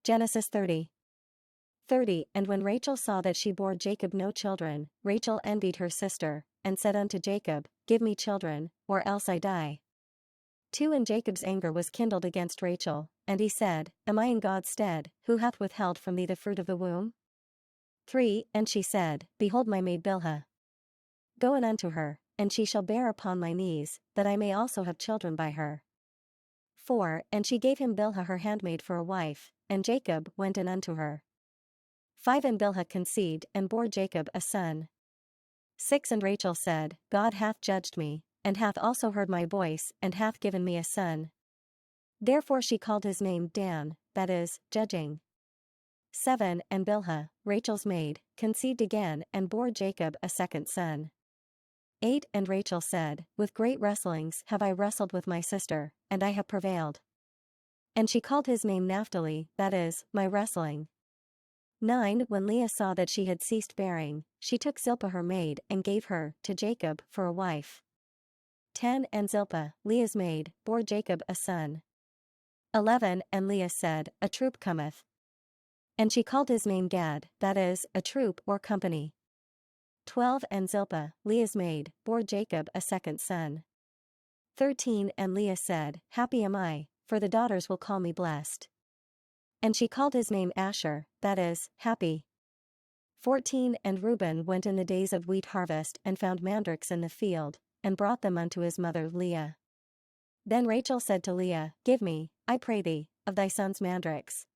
Genesis 30:30. And when Rachel saw that she bore Jacob no children, Rachel envied her sister, and said unto Jacob, Give me children, or else I die. 2. And Jacob's anger was kindled against Rachel, and he said, Am I in God's stead, who hath withheld from thee the fruit of the womb? 3. And she said, Behold my maid Bilhah. Go in unto her, and she shall bear upon my knees, that I may also have children by her. 4. And she gave him Bilhah her handmaid for a wife, and Jacob went in unto her. 5. And Bilhah conceived and bore Jacob a son. 6. And Rachel said, God hath judged me, and hath also heard my voice, and hath given me a son. Therefore she called his name Dan, that is, judging. 7. And Bilhah, Rachel's maid, conceived again and bore Jacob a second son. 8. And Rachel said, With great wrestlings have I wrestled with my sister, and I have prevailed. And she called his name Naphtali, that is, my wrestling. 9. When Leah saw that she had ceased bearing, she took Zilpah her maid and gave her to Jacob for a wife. 10. And Zilpah, Leah's maid, bore Jacob a son. 11. And Leah said, A troop cometh. And she called his name Gad, that is, a troop or company. 12. And Zilpah, Leah's maid, bore Jacob a second son. 13. And Leah said, Happy am I, for the daughters will call me blessed. And she called his name Asher, that is, happy. 14. And Reuben went in the days of wheat harvest and found mandrakes in the field, and brought them unto his mother Leah. Then Rachel said to Leah, Give me, I pray thee, of thy son's mandrakes.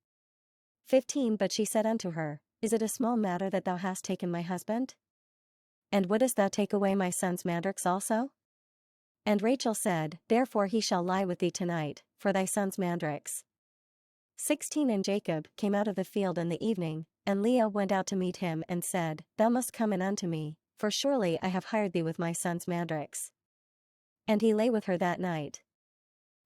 15. But she said unto her, Is it a small matter that thou hast taken my husband? And wouldest thou take away my son's mandrakes also? And Rachel said, Therefore he shall lie with thee tonight, for thy son's mandrakes. 16. And Jacob came out of the field in the evening, and Leah went out to meet him and said, Thou must come in unto me, for surely I have hired thee with my son's mandrakes. And he lay with her that night.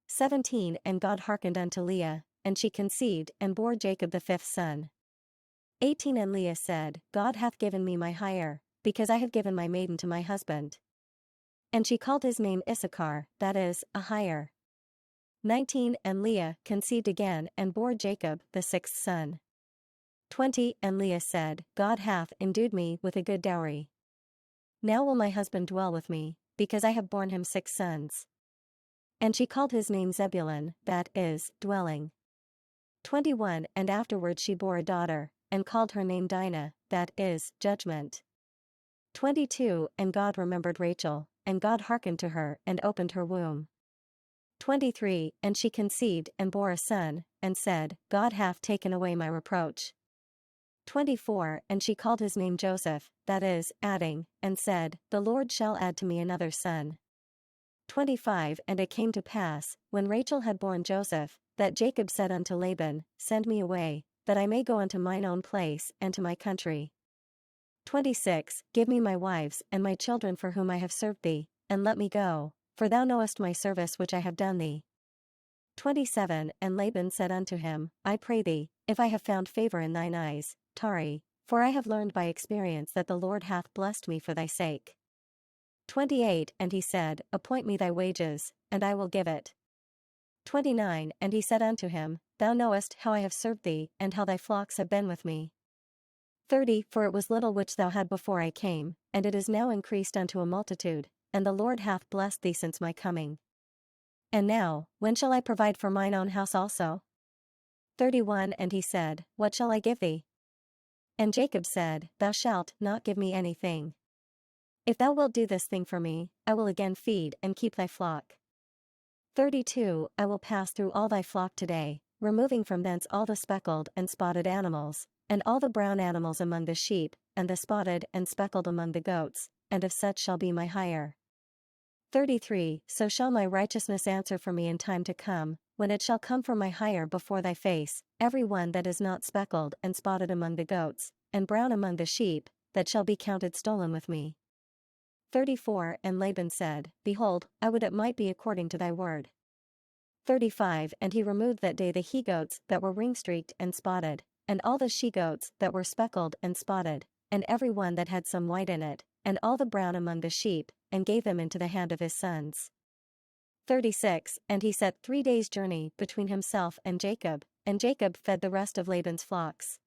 17. And God hearkened unto Leah, and she conceived and bore Jacob the fifth son. 18. And Leah said, God hath given me my hire, because I have given my maiden to my husband. And she called his name Issachar, that is, a hire. 19. And Leah conceived again and bore Jacob the sixth son. 20. And Leah said, God hath endued me with a good dowry. Now will my husband dwell with me, because I have borne him 6 sons. And she called his name Zebulun, that is, dwelling. 21. And afterward she bore a daughter, and called her name Dinah, that is, judgment. 22. And God remembered Rachel, and God hearkened to her and opened her womb. 23. And she conceived and bore a son, and said, God hath taken away my reproach. 24. And she called his name Joseph, that is, adding, and said, The Lord shall add to me another son. 25. And it came to pass, when Rachel had borne Joseph, that Jacob said unto Laban, Send me away, that I may go unto mine own place and to my country. 26. Give me my wives and my children for whom I have served thee, and let me go, for thou knowest my service which I have done thee. 27. And Laban said unto him, I pray thee, if I have found favor in thine eyes, tarry, for I have learned by experience that the Lord hath blessed me for thy sake. 28. And he said, Appoint me thy wages, and I will give it. 29. And he said unto him, Thou knowest how I have served thee, and how thy flocks have been with me. 30. For it was little which thou had before I came, and it is now increased unto a multitude, and the Lord hath blessed thee since my coming. And now, when shall I provide for mine own house also? 31. And he said, What shall I give thee? And Jacob said, Thou shalt not give me anything. If thou wilt do this thing for me, I will again feed and keep thy flock. 32. I will pass through all thy flock today, removing from thence all the speckled and spotted animals, and all the brown animals among the sheep, and the spotted and speckled among the goats, and of such shall be my hire. 33. So shall my righteousness answer for me in time to come, when it shall come for my hire before thy face, every one that is not speckled and spotted among the goats, and brown among the sheep, that shall be counted stolen with me. 34. And Laban said, Behold, I would it might be according to thy word. 35. And he removed that day the he-goats that were ring-streaked and spotted, and all the she-goats that were speckled and spotted, and every one that had some white in it, and all the brown among the sheep, and gave them into the hand of his sons. 36. And he set 3 days' journey between himself and Jacob, and Jacob fed the rest of Laban's flocks.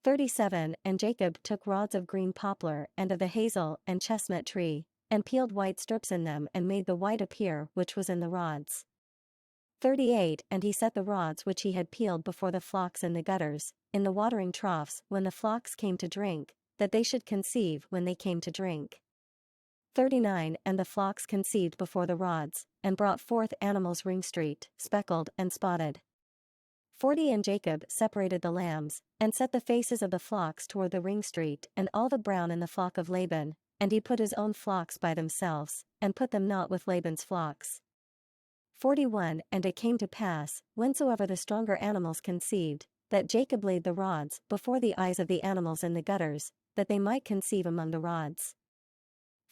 37 And Jacob took rods of green poplar and of the hazel and chestnut tree, and peeled white strips in them and made the white appear which was in the rods. 38 And he set the rods which he had peeled before the flocks in the gutters, in the watering troughs when the flocks came to drink, that they should conceive when they came to drink. 39 And the flocks conceived before the rods, and brought forth animals ringstreaked, speckled and spotted. 40 And Jacob separated the lambs, and set the faces of the flocks toward the ringstreaked and all the brown in the flock of Laban, and he put his own flocks by themselves, and put them not with Laban's flocks. 41 And it came to pass, whensoever the stronger animals conceived, that Jacob laid the rods before the eyes of the animals in the gutters, that they might conceive among the rods.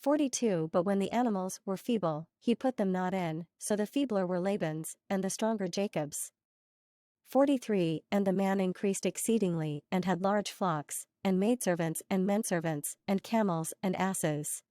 42 But when the animals were feeble, he put them not in, so the feebler were Laban's, and the stronger Jacob's. 43 And the man increased exceedingly, and had large flocks, and maidservants and menservants, and camels and asses.